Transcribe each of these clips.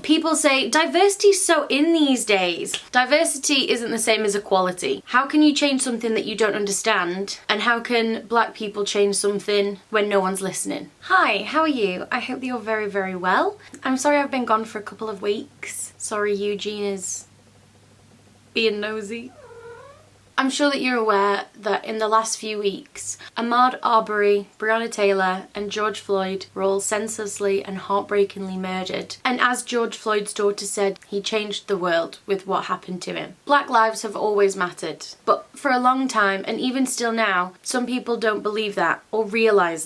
People say diversity's so in these days. Diversity isn't the same as equality. How can you change something that you don't understand? And how can black people change something when no one's listening? Hi, how are you? I hope that you're very, very well. I'm sorry I've been gone for a couple of weeks. Sorry Eugene is being nosy. I'm sure that you're aware that in the last few weeks, Ahmaud Arbery, Breonna Taylor and George Floyd were all senselessly and heartbreakingly murdered. And as George Floyd's daughter said, he changed the world with what happened to him. Black lives have always mattered, but for a long time, and even still now, some people don't believe that or realise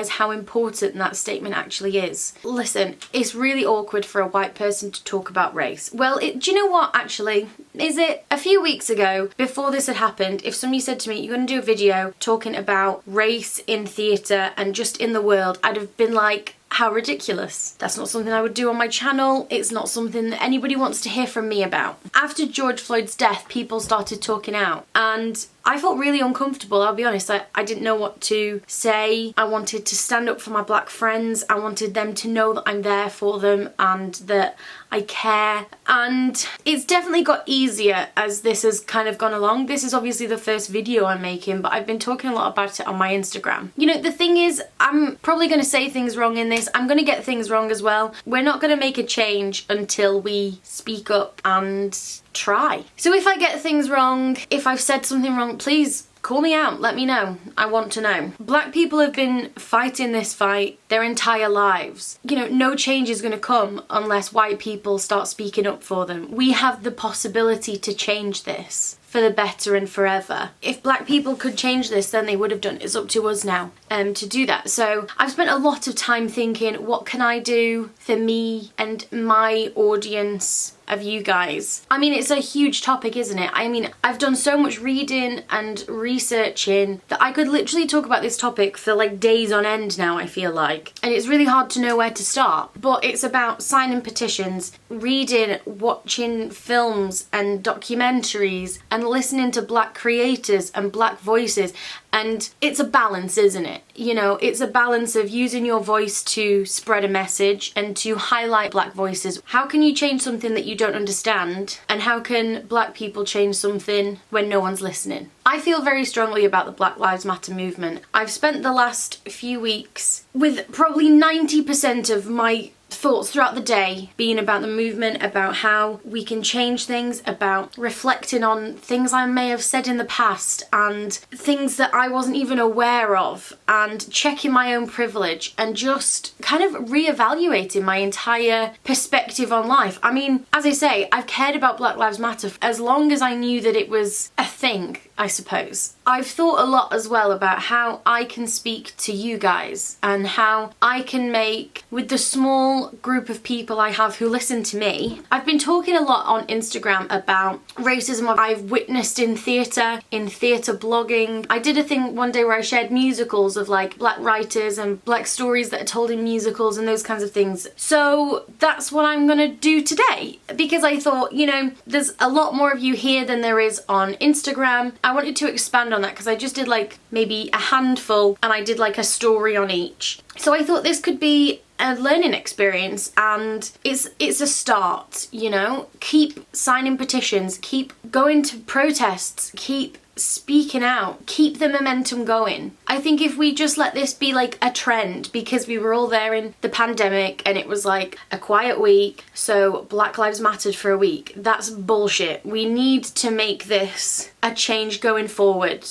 how important that statement actually is. Listen, it's really awkward for a white person to talk about race. Well, do you know what actually? Is it a few weeks ago, before this had happened, if somebody said to me, you're going to do a video talking about race in theatre and just in the world, I'd have been like, how ridiculous. That's not something I would do on my channel. It's not something that anybody wants to hear from me about. After George Floyd's death, people started talking out and I felt really uncomfortable, I'll be honest. I didn't know what to say. I wanted to stand up for my black friends. I wanted them to know that I'm there for them and that I care. And it's definitely got easier as this has kind of gone along. This is obviously the first video I'm making, but I've been talking a lot about it on my Instagram. You know, the thing is, I'm probably going to say things wrong in this. I'm going to get things wrong as well. We're not going to make a change until we speak up and try. So if I get things wrong, if I've said something wrong, please call me out, let me know. I want to know. Black people have been fighting this fight their entire lives. You know, no change is going to come unless white people start speaking up for them. We have the possibility to change this for the better and forever. If black people could change this, then they would have done it. It's up to us now to do that. So I've spent a lot of time thinking, what can I do for me and my audience of you guys? I mean, it's a huge topic, isn't it? I mean, I've done so much reading and researching that I could literally talk about this topic for like days on end now, I feel like. And it's really hard to know where to start. But it's about signing petitions, reading, watching films and documentaries and listening to black creators and black voices. And it's a balance, isn't it? You know, it's a balance of using your voice to spread a message and to highlight black voices. How can you change something that you don't understand? And how can black people change something when no one's listening? I feel very strongly about the Black Lives Matter movement. I've spent the last few weeks with probably 90% of my thoughts throughout the day being about the movement, about how we can change things, about reflecting on things I may have said in the past and things that I wasn't even aware of, and checking my own privilege and just kind of reevaluating my entire perspective on life. I mean, as I say, I've cared about Black Lives Matter as long as I knew that it was a thing, I suppose. I've thought a lot as well about how I can speak to you guys and how I can make, with the small group of people I have who listen to me. I've been talking a lot on Instagram about racism I've witnessed in theatre blogging. I did a thing one day where I shared musicals of like black writers and black stories that are told in musicals and those kinds of things. So that's what I'm gonna do today, because I thought, you know, there's a lot more of you here than there is on Instagram. I wanted to expand on that because I just did like maybe a handful and I did like a story on each. So I thought this could be a learning experience, and it's a start, you know. Keep signing petitions, keep going to protests, keep speaking out, keep the momentum going. I think if we just let this be like a trend, because we were all there in the pandemic and it was like a quiet week, so Black Lives Mattered for a week, that's bullshit. We need to make this a change going forward.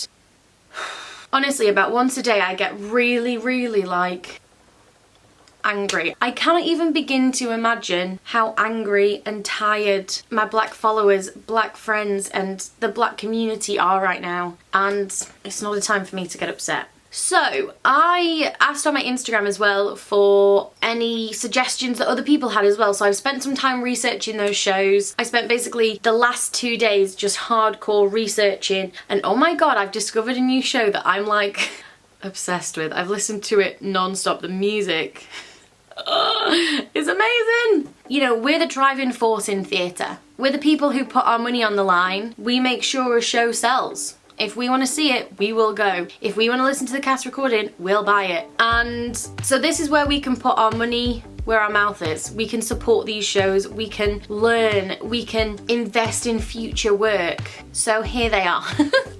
Honestly, about once a day I get really, really like angry. I cannot even begin to imagine how angry and tired my black followers, black friends and the black community are right now, and it's not a time for me to get upset. So I asked on my Instagram as well for any suggestions that other people had as well, so I've spent some time researching those shows. I spent basically the last 2 days just hardcore researching, and oh my god, I've discovered a new show that I'm like obsessed with. I've listened to it non-stop. The music is amazing. You know, we're the driving force in theatre. We're the people who put our money on the line. We make sure a show sells. If we want to see it, we will go. If we want to listen to the cast recording, we'll buy it. And so this is where we can put our money where our mouth is. We can support these shows, we can learn, we can invest in future work. So here they are.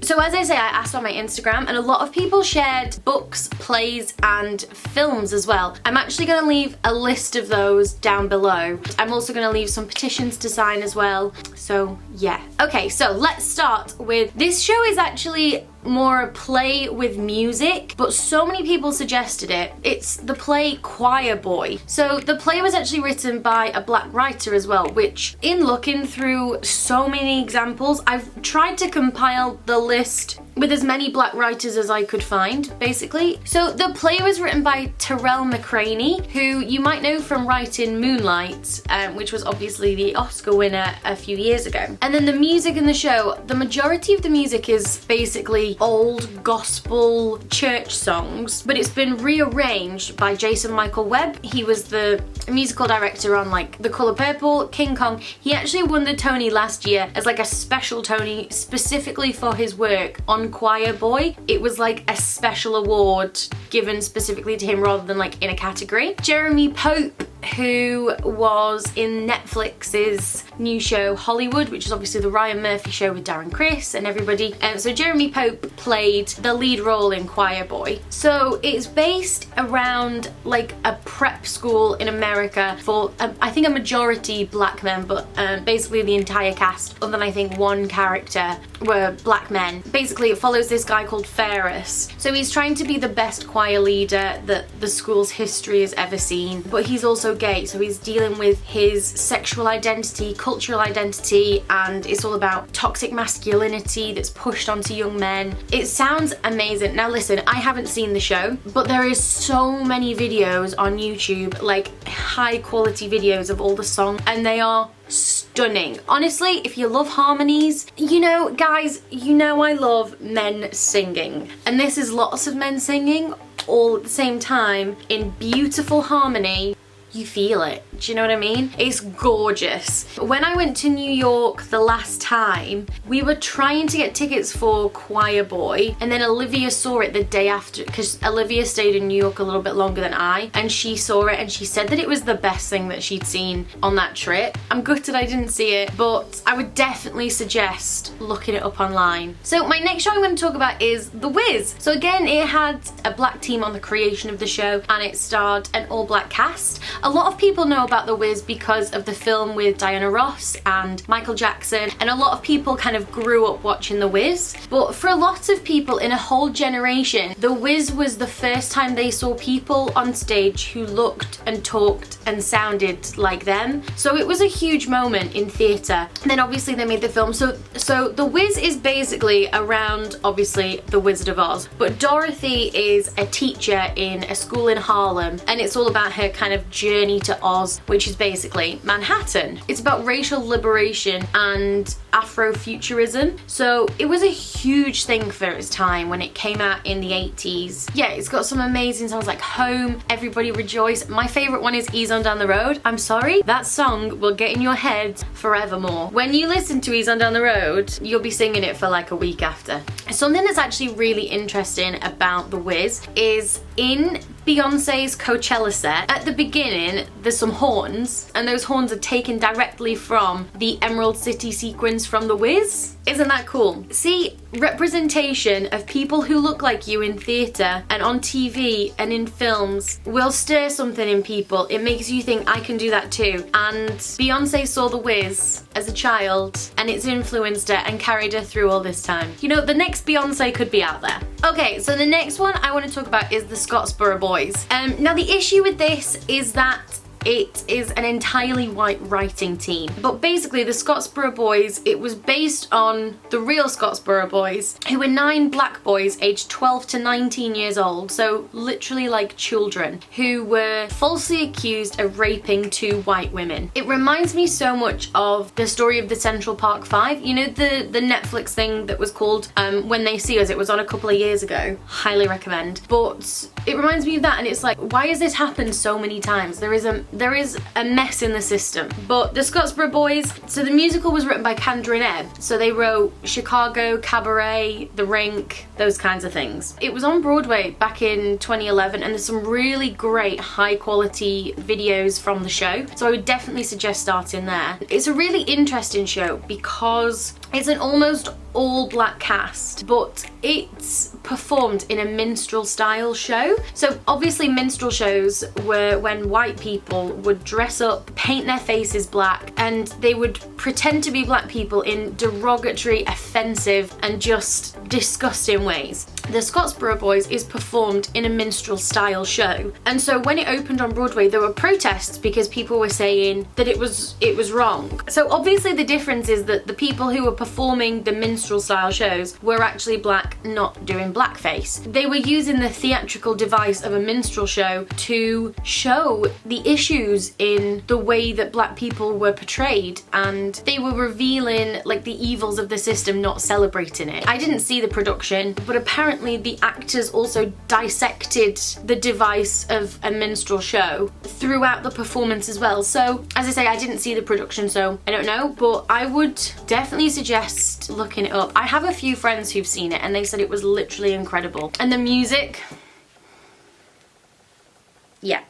So as I say, I asked on my Instagram and a lot of people shared books, plays and films as well. I'm actually going to leave a list of those down below. I'm also going to leave some petitions to sign as well. So yeah. Okay, so let's start with, this show is actually more a play with music, but so many people suggested it. It's the play Choir Boy. So the play was actually written by a black writer as well, which in looking through so many examples, I've tried to compile the list with as many black writers as I could find, basically. So the play was written by Terrell McCraney, who you might know from writing Moonlight, which was obviously the Oscar winner a few years ago. And then the music in the show, the majority of the music is basically old gospel church songs, but it's been rearranged by Jason Michael Webb. He was the musical director on like The Color Purple, King Kong. He actually won the Tony last year as like a special Tony specifically for his work on Choir Boy. It was like a special award given specifically to him rather than like in a category. Jeremy Pope, who was in Netflix's new show Hollywood, which is obviously the Ryan Murphy show with Darren Criss and everybody. So Jeremy Pope played the lead role in Choir Boy. So it's based around like a prep school in America for I think a majority black men, but basically the entire cast, other than I think one character, were black men. Basically it follows this guy called Ferris. So he's trying to be the best choir leader that the school's history has ever seen, but he's also gay, so he's dealing with his sexual identity, cultural identity, and it's all about toxic masculinity that's pushed onto young men. It sounds amazing. Now listen, I haven't seen the show, but there is so many videos on YouTube, like high quality videos of all the songs, and they are stunning. Honestly, if you love harmonies, you know, guys, you know I love men singing, and this is lots of men singing all at the same time in beautiful harmony. You feel it. Do you know what I mean? It's gorgeous. When I went to New York the last time, we were trying to get tickets for Choir Boy, and then Olivia saw it the day after, because Olivia stayed in New York a little bit longer than I, and she saw it and she said that it was the best thing that she'd seen on that trip. I'm gutted I didn't see it, but I would definitely suggest looking it up online. So my next show I'm going to talk about is The Wiz. So again, it had a black team on the creation of the show, and it starred an all-black cast. A lot of people know about The Wiz because of the film with Diana Ross and Michael Jackson, and a lot of people kind of grew up watching The Wiz. But for a lot of people in a whole generation, The Wiz was the first time they saw people on stage who looked and talked and sounded like them. So it was a huge moment in theatre. Then obviously they made the film. So The Wiz is basically around, obviously, The Wizard of Oz. But Dorothy is a teacher in a school in Harlem, and it's all about her kind of journey to Oz, which is basically Manhattan. It's about racial liberation and Afrofuturism. So it was a huge thing for its time when it came out in the 80s. Yeah, it's got some amazing songs like Home, Everybody Rejoice. My favourite one is Ease On Down the Road. I'm sorry, that song will get in your head forevermore. When you listen to Ease On Down the Road, you'll be singing it for like a week after. Something that's actually really interesting about The Wiz is in Beyonce's Coachella set, at the beginning there's some horns, and those horns are taken directly from the Emerald City sequence from The Wiz. Isn't that cool? See, representation of people who look like you in theatre and on TV and in films will stir something in people. It makes you think, I can do that too. And Beyonce saw The Wiz as a child, and it's influenced her and carried her through all this time. You know, the next Beyonce could be out there. Okay, so the next one I want to talk about is the Scottsboro Boys. Now the issue with this is that it is an entirely white writing team. But basically the Scottsboro Boys, it was based on the real Scottsboro Boys, who were 9 black boys aged 12 to 19 years old, so literally like children, who were falsely accused of raping 2 white women. It reminds me so much of the story of the Central Park 5. You know, the Netflix thing that was called When They See Us? It was on a couple of years ago. Highly recommend. But it reminds me of that, and it's like, why has this happened so many times? There is a there is a mess in the system. But the Scottsboro Boys, so the musical was written by Kandra and Ebb. So they wrote Chicago, Cabaret, The Rink, those kinds of things. It was on Broadway back in 2011, and there's some really great high quality videos from the show. So I would definitely suggest starting there. It's a really interesting show because it's an almost all black cast, but it's performed in a minstrel style show. So obviously minstrel shows were when white people would dress up, paint their faces black, and they would pretend to be black people in derogatory, offensive, and just disgusting ways. The Scottsboro Boys is performed in a minstrel style show. And so when it opened on Broadway, there were protests because people were saying that it was wrong. So obviously the difference is that the people who were performing the minstrel style shows were actually black, not doing blackface. They were using the theatrical device of a minstrel show to show the issues in the way that black people were portrayed, and they were revealing like the evils of the system, not celebrating it. I didn't see the production, but apparently the actors also dissected the device of a minstrel show throughout the performance as well. So as I say, I didn't see the production, so I don't know, but I would definitely suggest looking it up. I have a few friends who've seen it and they said it was literally incredible. And the music, yeah.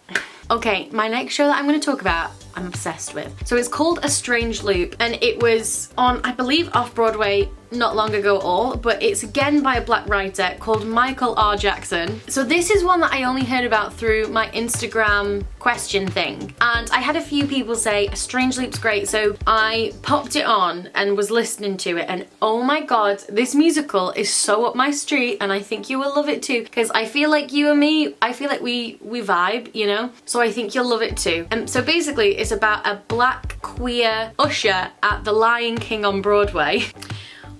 Okay, my next show that I'm going to talk about, I'm obsessed with. So it's called A Strange Loop, and it was on, I believe, off-Broadway not long ago at all, but it's again by a black writer called Michael R. Jackson. So this is one that I only heard about through my Instagram question thing, and I had a few people say A Strange Loop's great, so I popped it on and was listening to it, and oh my god, this musical is so up my street, and I think you will love it too, because I feel like you and me, I feel like we vibe, you know, so I think you'll love it too. And so basically it's about a black queer usher at the Lion King on Broadway.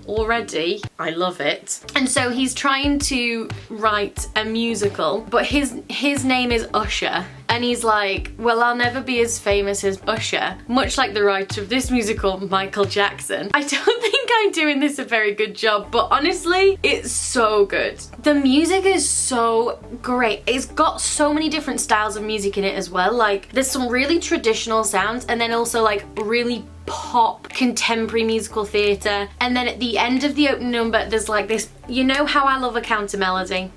Already, I love it. And so he's trying to write a musical, but his name is Usher, and he's like, well, I'll never be as famous as Usher, much like the writer of this musical, Michael Jackson. I don't think I'm doing this a very good job, but honestly, it's so good. The music is so great. It's got so many different styles of music in it as well. Like, there's some really traditional sounds, and then also like really pop contemporary musical theatre, and then at the end of the opening number there's like this, you know how I love a counter melody,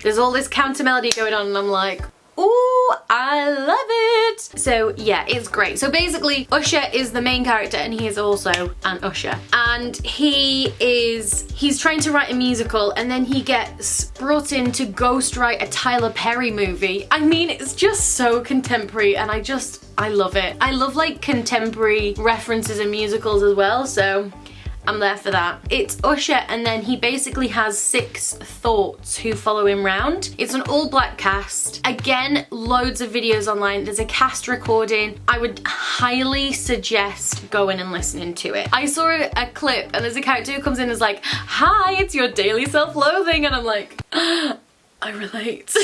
there's all this counter melody going on, and I'm like, ooh, I love it. So yeah, it's great. So basically Usher is the main character, and he is also an usher, and he's trying to write a musical, and then he gets brought in to ghostwrite a Tyler Perry movie. I mean, it's just so contemporary, and I love it. I love like contemporary references in musicals as well, so I'm there for that. It's Usher, and then he basically has 6 thoughts who follow him round. It's an all black cast. Again, loads of videos online. There's a cast recording. I would highly suggest going and listening to it. I saw a clip, and there's a character who comes in and is like, hi, it's your daily self-loathing, and I'm like, I relate.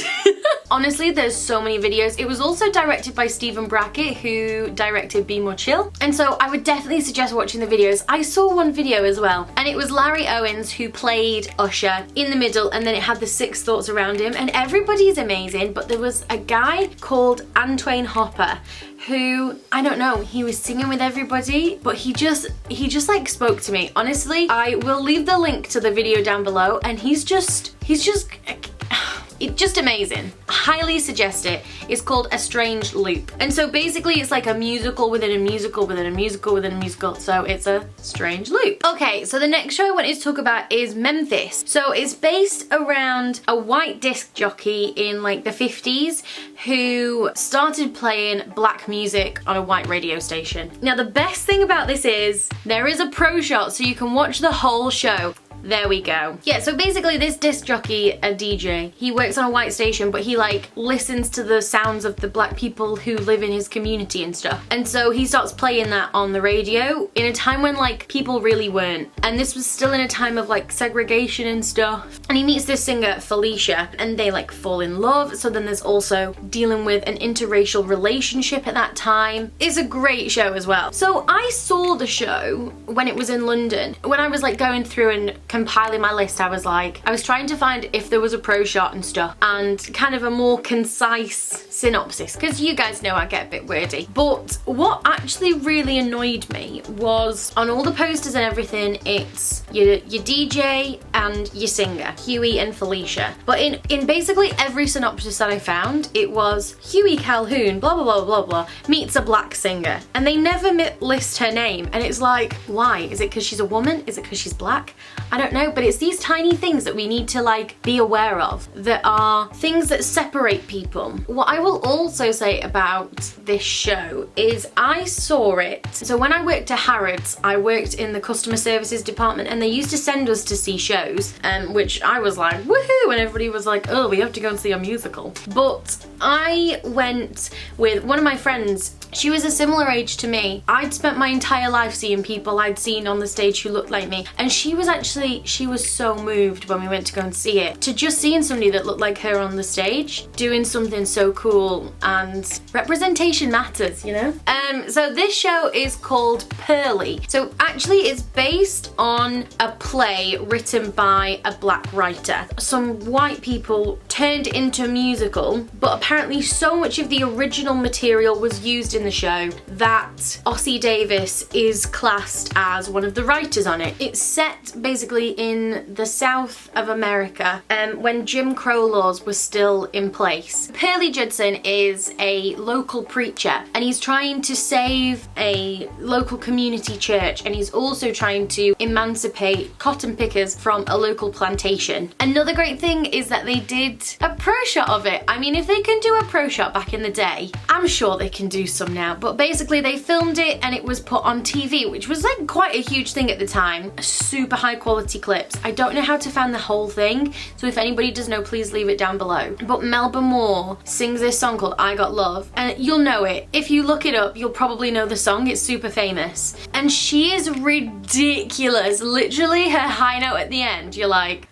Honestly, there's so many videos. It was also directed by Stephen Brackett, who directed Be More Chill, and so I would definitely suggest watching the videos. I saw one video as well, and it was Larry Owens who played Usher in the middle, and then it had the 6 thoughts around him, and everybody's amazing, but there was a guy called Antwain Hopper who, I don't know, he was singing with everybody, but he just like spoke to me. Honestly, I will leave the link to the video down below, and he's just it's just amazing. Highly suggest it. It's called A Strange Loop. And so basically it's like a musical within a musical within a musical within a musical. So it's a strange loop. Okay, so the next show I wanted to talk about is Memphis. So it's based around a white disc jockey in like the 50s who started playing black music on a white radio station. Now the best thing about this is there is a pro shot, so you can watch the whole show. There we go. Yeah, so basically this disc jockey, a DJ, he works on a white station, but he like listens to the sounds of the black people who live in his community and stuff. And so he starts playing that on the radio in a time when like people really weren't. And this was still in a time of like segregation and stuff. And he meets this singer, Felicia, and they like fall in love. So then there's also dealing with an interracial relationship at that time. It's a great show as well. So I saw the show when it was in London, when I was like going through and compiling my list, I was trying to find if there was a pro shot and stuff, and kind of a more concise synopsis, because you guys know I get a bit wordy. But what actually really annoyed me was on all the posters and everything, it's your DJ and your singer, Huey and Felicia. But in basically every synopsis that I found, it was Huey Calhoun, blah blah blah blah blah, meets a black singer, and they never list her name. And it's like, why? Is it because she's a woman? Is it because she's black? I don't know, but it's these tiny things that we need to like be aware of, that are things that separate people. What I will also say about this show is I saw it. So when I worked at Harrods, I worked in the customer services department, and they used to send us to see shows, which I was like, woohoo, and everybody was like, oh, we have to go and see a musical. But I went with one of my friends. She was a similar age to me. I'd spent my entire life seeing people I'd seen on the stage who looked like me, and she was so moved when we went to go and see it, to just seeing somebody that looked like her on the stage doing something so cool. And representation matters, you know? So this show is called Pearlie. So actually it's based on a play written by a black writer. Some white people turned it into a musical, but apparently so much of the original material was used in the show that Ossie Davis is classed as one of the writers on it. It's set basically in the South of America, when Jim Crow laws were still in place. Pearlie Judson is a local preacher, and he's trying to save a local community church, and he's also trying to emancipate cotton pickers from a local plantation. Another great thing is that they did a pro shot of it. I mean, if they can do a pro shot back in the day, I'm sure they can do some now. But basically they filmed it and it was put on TV, which was like quite a huge thing at the time. Super high quality clips. I don't know how to find the whole thing, so if anybody does know, please leave it down below. But Melba Moore sings this song called I Got Love, and you'll know it. If you look it up, you'll probably know the song. It's super famous. And she is ridiculous. Literally her high note at the end, you're like,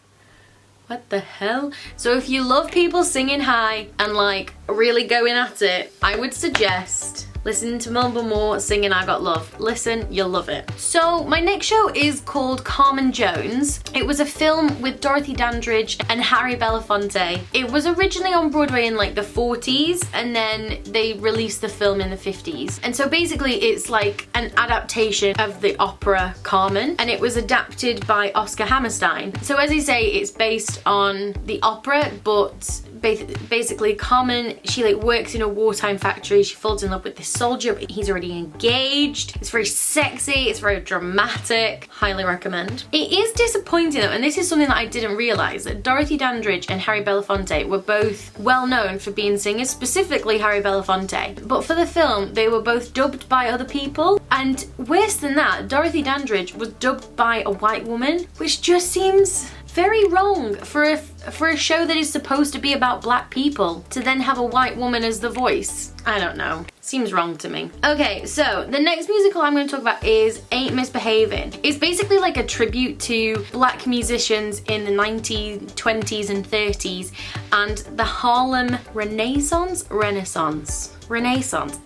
what the hell? So if you love people singing high and like really going at it, I would suggest listen to Melba Moore singing I Got Love. Listen, you'll love it. So my next show is called Carmen Jones. It was a film with Dorothy Dandridge and Harry Belafonte. It was originally on Broadway in like the 40s, and then they released the film in the 50s. And so basically it's like an adaptation of the opera Carmen, and it was adapted by Oscar Hammerstein. So as I say, it's based on the opera, but basically Carmen, she like works in a wartime factory. She falls in love with this soldier, but he's already engaged. It's very sexy, it's very dramatic. Highly recommend. It is disappointing though, and this is something that I didn't realize, that Dorothy Dandridge and Harry Belafonte were both well known for being singers, specifically Harry Belafonte. But for the film, they were both dubbed by other people, and worse than that, Dorothy Dandridge was dubbed by a white woman, which just seems very wrong for a show that is supposed to be about black people, to then have a white woman as the voice. I don't know. Seems wrong to me. Okay, so the next musical I'm going to talk about is Aint Misbehavin. It's basically like a tribute to black musicians in the 1920s and 30s and the Harlem Renaissance.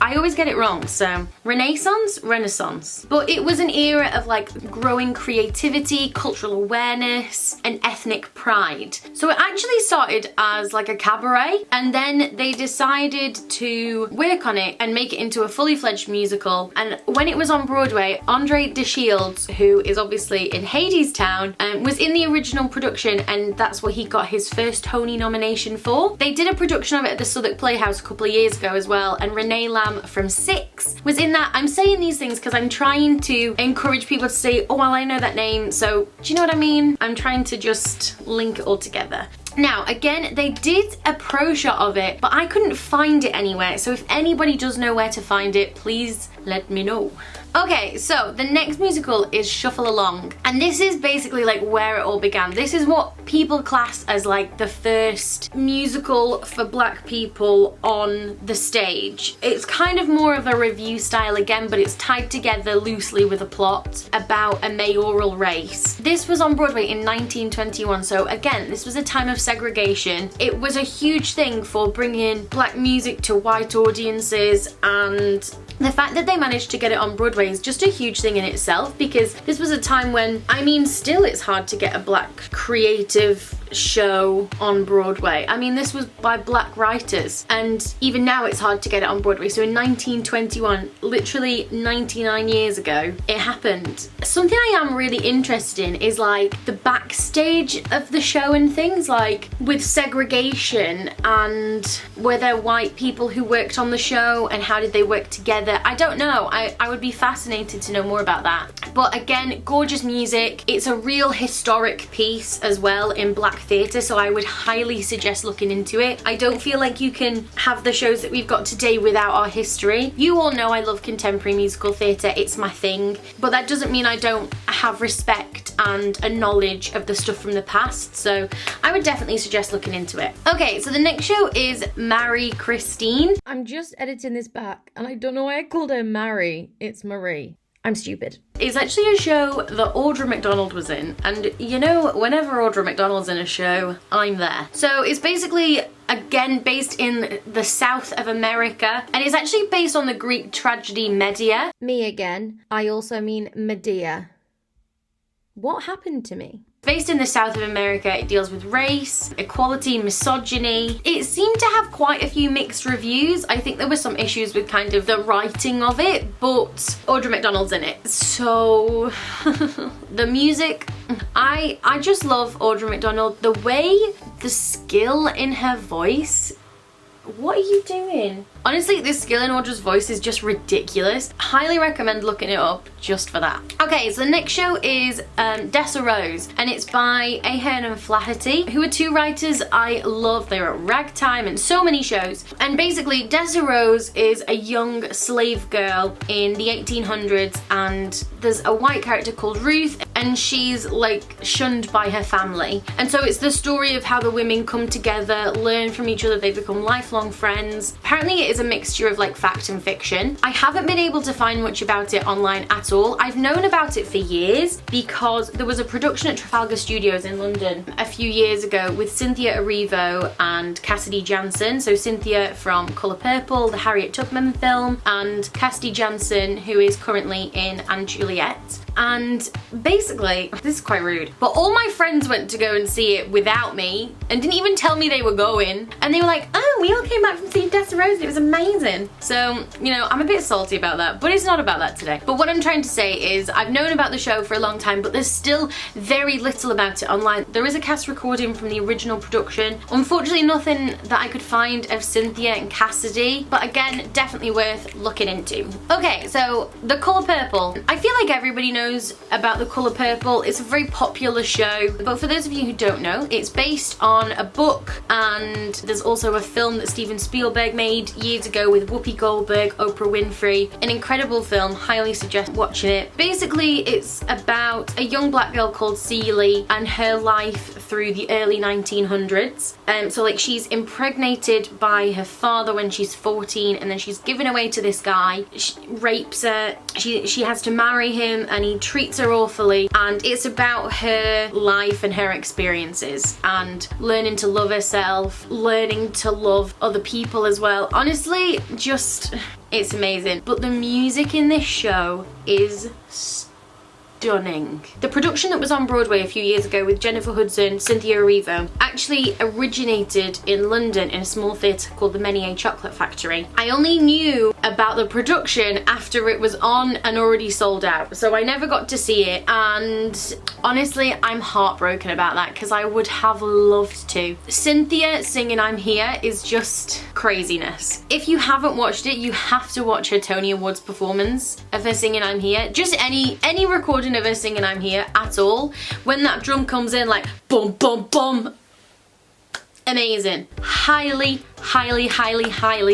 I always get it wrong, so Renaissance. But it was an era of like growing creativity, cultural awareness, and ethnic pride. So it actually started as like a cabaret, and then they decided to work on it and make it into a fully fledged musical. And when it was on Broadway, Andre DeShields, who is obviously in Hadestown, was in the original production, and that's what he got his first Tony nomination for. They did a production of it at the Southwark Playhouse a couple of years ago as well, and Renee Lamb from Six was in that. I'm saying these things because I'm trying to encourage people to say, oh well, I know that name, so do you know what I mean? I'm trying to just link it all together. Now, again, they did a pro shot of it, but I couldn't find it anywhere, so if anybody does know where to find it, please let me know. Okay, so the next musical is Shuffle Along, and this is basically like where it all began. This is what people class as like the first musical for black people on the stage. It's kind of more of a review style again, but it's tied together loosely with a plot about a mayoral race. This was on Broadway in 1921, so again, this was a time of segregation. It was a huge thing for bringing black music to white audiences, and The fact that they managed to get it on Broadway is just a huge thing in itself, because this was a time when, I mean, still it's hard to get a black creative show on Broadway. I mean, this was by black writers, and even now it's hard to get it on Broadway. So in 1921, literally 99 years ago, it happened. Something I am really interested in is like the backstage of the show and things, like with segregation, and were there white people who worked on the show and how did they work together? I don't know. I would be fascinated to know more about that. But again, gorgeous music. It's a real historic piece as well in black theatre, so I would highly suggest looking into it. I don't feel like you can have the shows that we've got today without our history. You all know I love contemporary musical theatre, it's my thing, but that doesn't mean I don't have respect and a knowledge of the stuff from the past, so I would definitely suggest looking into it. Okay, so the next show is Marie Christine. I'm just editing this back and I don't know why I called her Marie. It's Marie. I'm stupid. It's actually a show that Audra McDonald was in, and you know, whenever Audra McDonald's in a show, I'm there. So it's basically, again, based in the south of America, and it's actually based on the Greek tragedy Medea. Me again. I also mean Medea. What happened to me? Based in the south of America, it deals with race, equality, misogyny. It seemed to have quite a few mixed reviews. I think there were some issues with kind of the writing of it, but Audra McDonald's in it. So the music, I just love Audra McDonald. The way, the skill in her voice. What are you doing? Honestly, the skill in Audra's voice is just ridiculous. Highly recommend looking it up just for that. Okay, so the next show is Desi Rose, and it's by Ahern and Flaherty, who are two writers I love. They're at Ragtime and so many shows. And basically, Desi Rose is a young slave girl in the 1800s, and there's a white character called Ruth, and she's like shunned by her family. And so it's the story of how the women come together, learn from each other, they become lifelong friends. Apparently it is a mixture of like fact and fiction. I haven't been able to find much about it online at all. I've known about it for years because there was a production at Trafalgar Studios in London a few years ago with Cynthia Erivo and Cassidy Jansen. So Cynthia from Colour Purple, the Harriet Tubman film, and Cassidy Jansen, who is currently in *And Juliet*. And basically, this is quite rude, but all my friends went to go and see it without me and didn't even tell me they were going. And they were like, oh, we all came back from seeing Desi Rose and it was amazing. So, you know, I'm a bit salty about that, but it's not about that today. But what I'm trying to say is I've known about the show for a long time, but there's still very little about it online. There is a cast recording from the original production. Unfortunately, nothing that I could find of Cynthia and Cassidy, but again, definitely worth looking into. Okay, so The Colour Purple. I feel like everybody knows about The Colour Purple. It's a very popular show, but for those of you who don't know, it's based on a book, and there's also a film that Steven Spielberg made years ago with Whoopi Goldberg, Oprah Winfrey. An incredible film, highly suggest watching it. Basically, it's about a young black girl called Celie and her life through the early 1900s. So like she's impregnated by her father when she's 14, and then she's given away to this guy. She rapes her. She has to marry him, and he treats her awfully, and it's about her life and her experiences and learning to love herself, learning to love other people as well. Honestly, just, it's amazing. But the music in this show is stunning. The production that was on Broadway a few years ago with Jennifer Hudson, Cynthia Erivo, actually originated in London in a small theatre called the Menier Chocolate Factory. I only knew about the production after it was on and already sold out, so I never got to see it, and honestly, I'm heartbroken about that because I would have loved to. Cynthia singing I'm Here is just craziness. If you haven't watched it, you have to watch her Tony Awards performance of her singing I'm Here. Just any recording of her singing I'm Here at all, when that drum comes in like boom boom boom, amazing. Highly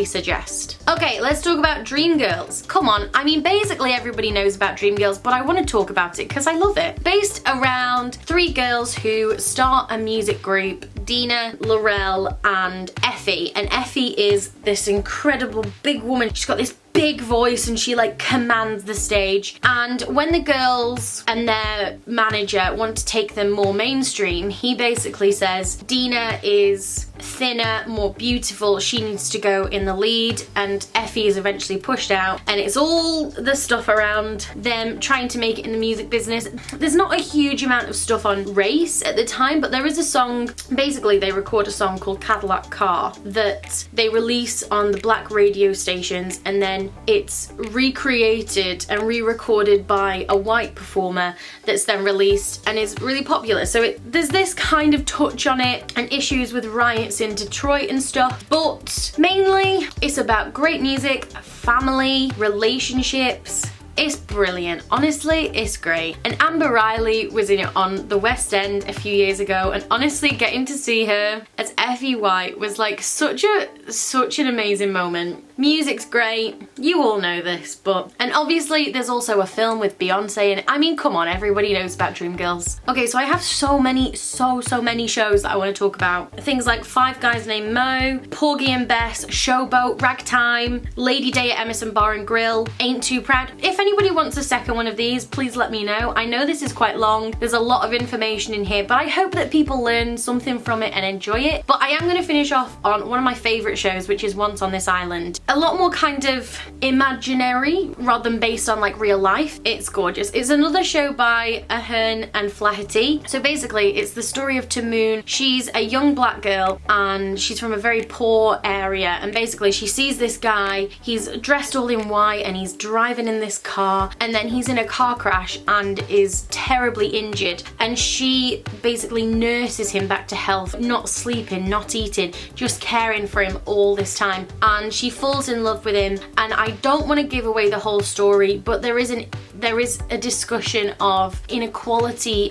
suggest. Okay, let's talk about Dreamgirls. Come on, I mean basically everybody knows about Dreamgirls, but I want to talk about it because I love it. Based around three girls who start a music group, Dina, Laurel and Effie, and Effie is this incredible big woman. She's got this big voice and she like commands the stage. And when the girls and their manager want to take them more mainstream, he basically says Dina is thinner, more beautiful, she needs to go in the lead, and Effie is eventually pushed out, and it's all the stuff around them trying to make it in the music business. There's not a huge amount of stuff on race at the time, but there is a song, basically they record a song called Cadillac Car that they release on the black radio stations, and then it's recreated and re-recorded by a white performer that's then released and is really popular. So there's this kind of touch on it and issues with riots in Detroit and stuff, but mainly it's about great music, family, relationships. It's brilliant. Honestly, it's great. And Amber Riley was in it on the West End a few years ago, and honestly getting to see her as Effie White was like such an amazing moment. Music's great, you all know this, but... And obviously there's also a film with Beyonce in it. I mean, come on, everybody knows about Dreamgirls. Okay, so I have so many shows that I want to talk about. Things like Five Guys Named Mo, Porgy and Bess, Showboat, Ragtime, Lady Day at Emerson Bar and Grill, Ain't Too Proud. If anybody wants a second one of these, please let me know. I know this is quite long, there's a lot of information in here, but I hope that people learn something from it and enjoy it. But I am going to finish off on one of my favourite shows, which is Once on This Island. A lot more kind of imaginary rather than based on like real life. It's gorgeous. It's another show by Ahern and Flaherty. So basically it's the story of Tamoon. She's a young black girl and she's from a very poor area, and basically she sees this guy, he's dressed all in white and he's driving in this car, and then he's in a car crash and is terribly injured, and she basically nurses him back to health, not sleeping, not eating, just caring for him all this time, and she falls in love with him. And I don't want to give away the whole story, but there is a discussion of inequality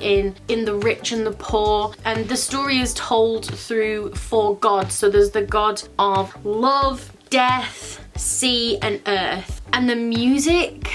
in the rich and the poor, and the story is told through four gods. So there's the god of love, death, sea and earth, and the music,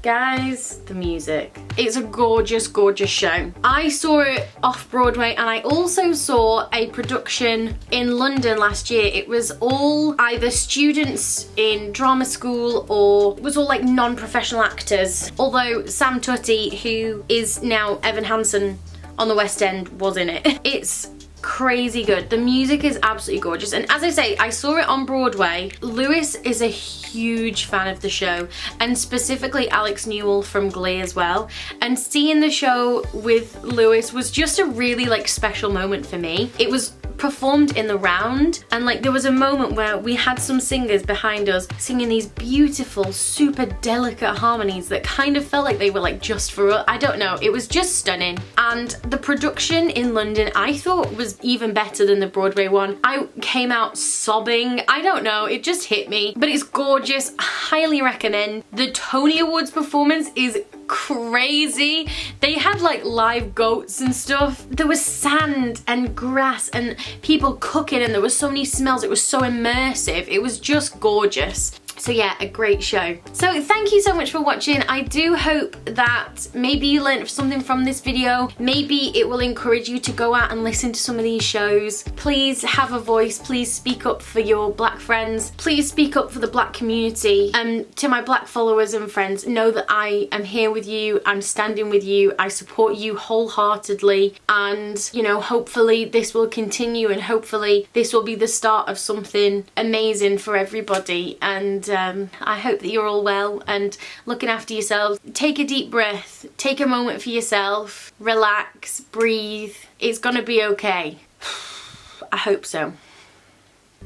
guys, the music. It's a gorgeous show. I saw it off Broadway, and I also saw a production in London last year. It was all either students in drama school or it was all like non-professional actors. Although Sam Tutty, who is now Evan Hansen on the West End, was in it. It's crazy good. The music is absolutely gorgeous, and as I say, I saw it on Broadway. Lewis is a huge fan of the show, and specifically Alex Newell from Glee as well, and seeing the show with Lewis was just a really like special moment for me. It was performed in the round, and like there was a moment where we had some singers behind us singing these beautiful, super delicate harmonies that kind of felt like they were like just for us. I don't know, it was just stunning. And the production in London I thought was even better than the Broadway one. I came out sobbing. I don't know, it just hit me, but it's gorgeous. Highly recommend. The Tony Awards performance is crazy. They had like live goats and stuff. There was sand and grass and people cooking, and there was so many smells. It was so immersive. It was just gorgeous. So yeah, a great show. So thank you so much for watching. I do hope that maybe you learned something from this video. Maybe it will encourage you to go out and listen to some of these shows. Please have a voice. Please speak up for your black friends. Please speak up for the black community. To my black followers and friends, know that I am here with you. I'm standing with you. I support you wholeheartedly. And, you know, hopefully this will continue, and hopefully this will be the start of something amazing for everybody. And I hope that you're all well and looking after yourselves. Take a deep breath, take a moment for yourself, relax, breathe. It's gonna be okay. I hope so.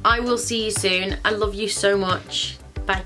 I will see you soon. I love you so much. Bye.